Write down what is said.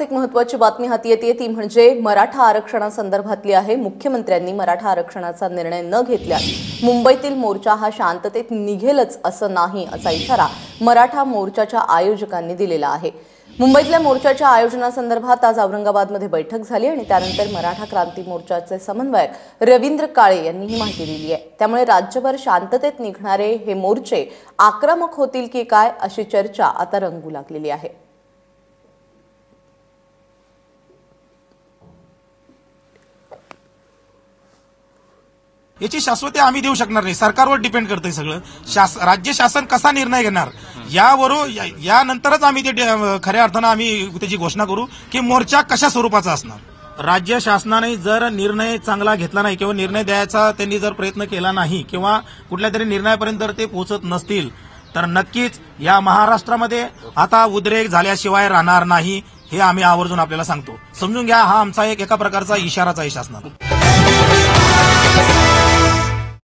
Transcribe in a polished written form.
एक महत्त्वाची बातमी हाती येते ती म्हणजे मराठा आरक्षणासंदर्भातली आहे। मुख्यमंत्र्यांनी मराठा आरक्षणाचा निर्णय न घेतल्यास मुंबईतील मोर्चा हा शांततेत निघेलच असं नाही असा इशारा मराठा मोर्चाच्या आयोजकांनी दिलेला आहे। मुंबईतल्या मोर्चाच्या आयोजनासंदर्भात आज औरंगाबादमध्ये बैठक झाली आणि त्यानंतर मराठा क्रांती मोर्चाचे समन्वयक रवींद्र काळे यांनी ही माहिती दिली आहे। त्यामुळे राज्यभर शांततेत निघणारे हे मोर्चे आक्रमक होतील की काय अशी चर्चा आता रंगू लागलेली आहे। याची शाश्वती आम्ही देऊ शकणार नाही, सरकारवर डिपेंड करतंय सगळं। राज्य शासन कसा निर्णय घेणार यानंतरच आम्ही ते खऱ्या अर्थानं आम्ही त्याची घोषणा करू की मोर्चा कशा स्वरूपाचा असणार। राज्य शासनाने जर निर्णय चांगला घेतला नाही किंवा निर्णय द्यायचा त्यांनी जर प्रयत्न केला नाही किंवा कुठल्या तरी निर्णयापर्यंत जर ते पोहोचत नसतील तर नक्कीच या महाराष्ट्रामध्ये आता उद्रेक झाल्याशिवाय राहणार नाही, हे आम्ही आवर्जून आपल्याला सांगतो। समजून घ्या, हा आमचा एका प्रकारचा इशाराच आहे शासनाला।